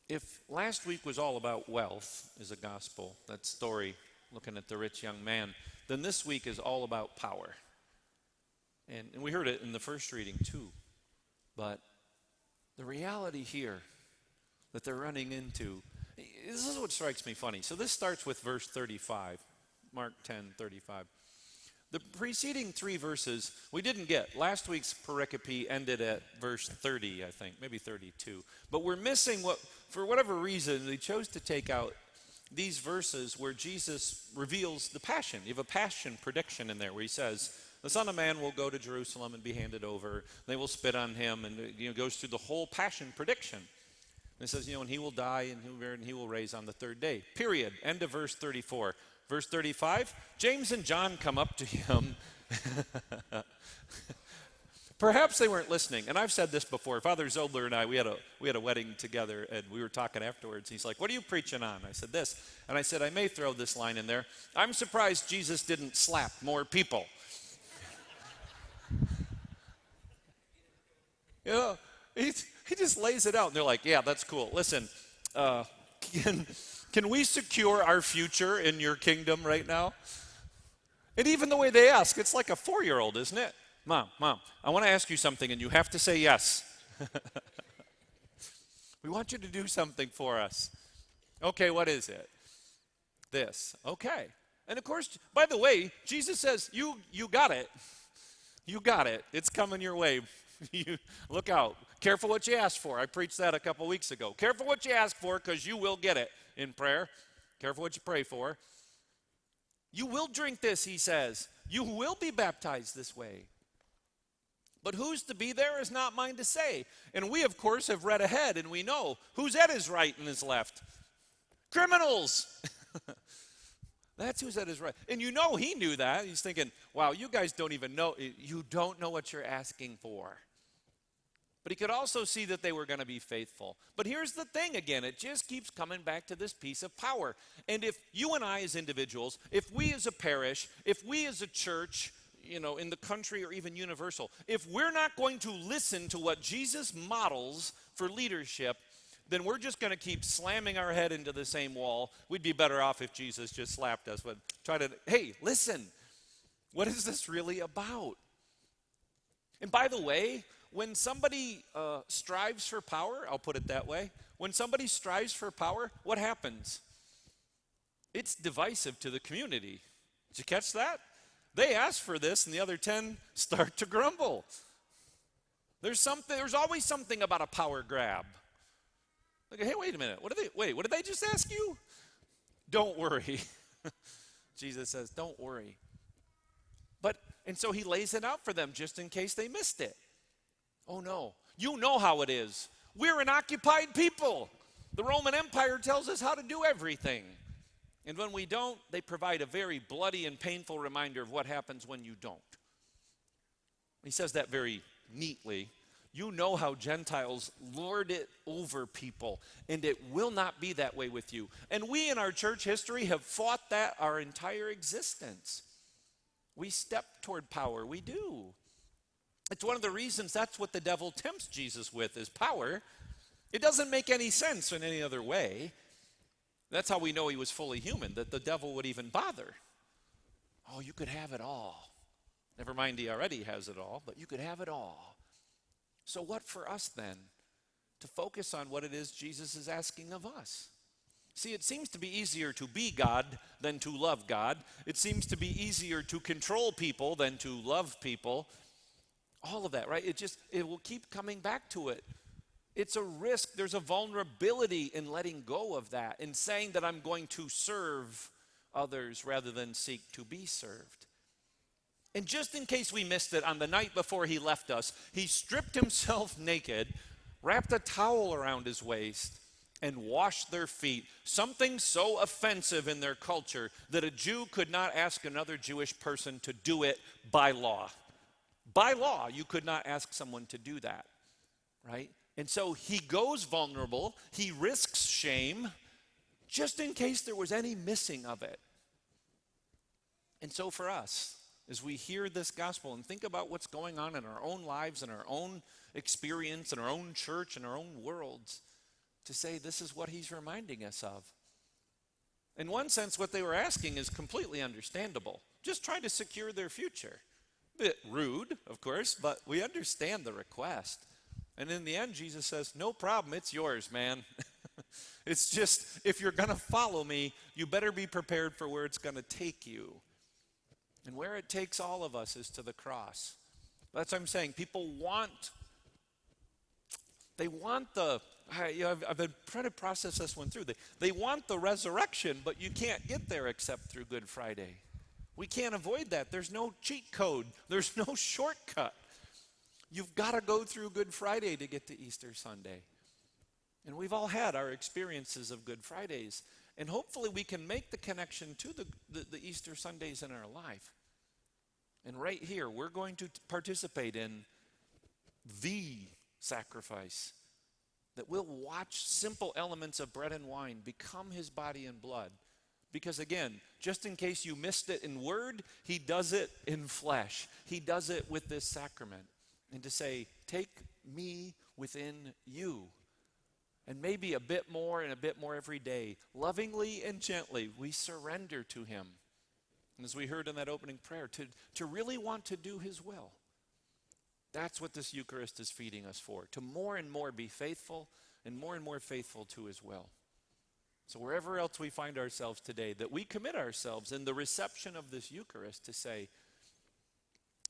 If last week was all about wealth as a gospel, that story looking at the rich young man, then this week is all about power. And we heard it in the first reading too. But the reality here that they're running into, this is what strikes me funny. So this starts with verse 35, Mark 10:35. The preceding three verses we didn't get. Last week's pericope ended at verse 30, I think, maybe 32. But we're missing what, for whatever reason, they chose to take out these verses where Jesus reveals the passion. You have a passion prediction in there where he says, the Son of Man will go to Jerusalem and be handed over. They will spit on him, and goes through the whole passion prediction. And it says, and he will die, and he will raise on the third day. Period. End of verse 34. Verse 35, James and John come up to him. Perhaps they weren't listening. And I've said this before. Father Zodler and I, we had a wedding together, and we were talking afterwards. He's like, what are you preaching on? I said, this. And I said, I may throw this line in there. I'm surprised Jesus didn't slap more people. He just lays it out. And they're like, yeah, that's cool. Listen, can we secure our future in your kingdom right now? And even the way they ask, it's like a 4-year-old, isn't it? Mom, I want to ask you something, and you have to say yes. We want you to do something for us. Okay, what is it? This. Okay. And of course, by the way, Jesus says, you got it. You got it. It's coming your way. Look out. Careful what you ask for. I preached that a couple weeks ago. Careful what you ask for, because you will get it in prayer. Careful what you pray for. You will drink this, he says. You will be baptized this way. But who's to be there is not mine to say. And we, of course, have read ahead, and we know who's at his right and his left. Criminals. That's who's at his right. And he knew that. He's thinking, wow, you guys don't even know. You don't know what you're asking for. But he could also see that they were going to be faithful. But here's the thing again. It just keeps coming back to this piece of power. And if you and I as individuals, if we as a parish, if we as a church, in the country or even universal, if we're not going to listen to what Jesus models for leadership, then we're just going to keep slamming our head into the same wall. We'd be better off if Jesus just slapped us. But hey, listen, what is this really about? And by the way, when somebody strives for power, I'll put it that way, when somebody strives for power, what happens? It's divisive to the community. Did you catch that? They ask for this, and the other 10 start to grumble. There's always something about a power grab. Like, hey, wait a minute. What did they just ask you? Don't worry. Jesus says, don't worry. And so he lays it out for them just in case they missed it. Oh no, you know how it is. We're an occupied people. The Roman Empire tells us how to do everything. And when we don't, they provide a very bloody and painful reminder of what happens when you don't. He says that very neatly. You know how Gentiles lord it over people, and it will not be that way with you. And we in our church history have fought that our entire existence. We step toward power. We do. It's one of the reasons that's what the devil tempts Jesus with is power. It doesn't make any sense in any other way. That's how we know he was fully human, that the devil would even bother. Oh, you could have it all. Never mind, he already has it all, but you could have it all. So what for us then? To focus on what it is Jesus is asking of us. See, it seems to be easier to be God than to love God. It seems to be easier to control people than to love people. All of that, right? It will keep coming back to it. It's a risk. There's a vulnerability in letting go of that, in saying that I'm going to serve others rather than seek to be served. And just in case we missed it, on the night before he left us, he stripped himself naked, wrapped a towel around his waist, and washed their feet. Something so offensive in their culture that a Jew could not ask another Jewish person to do it by law. By law, you could not ask someone to do that, right? And so he goes vulnerable. He risks shame just in case there was any missing of it. And so for us, as we hear this gospel and think about what's going on in our own lives and our own experience and our own church and our own worlds, to say this is what he's reminding us of. In one sense, what they were asking is completely understandable. Just trying to secure their future. A bit rude, of course, but we understand the request. And in the end, Jesus says, no problem, it's yours, man. It's just, if you're going to follow me, you better be prepared for where it's going to take you. And where it takes all of us is to the cross. That's what I'm saying. People want, I've been trying to process this one through. They want the resurrection, but you can't get there except through Good Friday. We can't avoid that. There's no cheat code. There's no shortcut. You've got to go through Good Friday to get to Easter Sunday. And we've all had our experiences of Good Fridays. And hopefully we can make the connection to the Easter Sundays in our life. And right here, we're going to participate in the sacrifice. That we'll watch simple elements of bread and wine become his body and blood. Because again, just in case you missed it in word, he does it in flesh. He does it with this sacrament. And to say, take me within you. And maybe a bit more and a bit more every day. Lovingly and gently, we surrender to him. And as we heard in that opening prayer, to really want to do his will. That's what this Eucharist is feeding us for. To more and more be faithful and more faithful to his will. So wherever else we find ourselves today, that we commit ourselves in the reception of this Eucharist to say,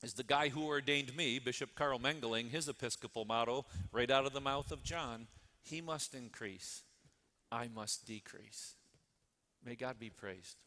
as the guy who ordained me, Bishop Carl Mengeling, his Episcopal motto, right out of the mouth of John, he must increase, I must decrease. May God be praised.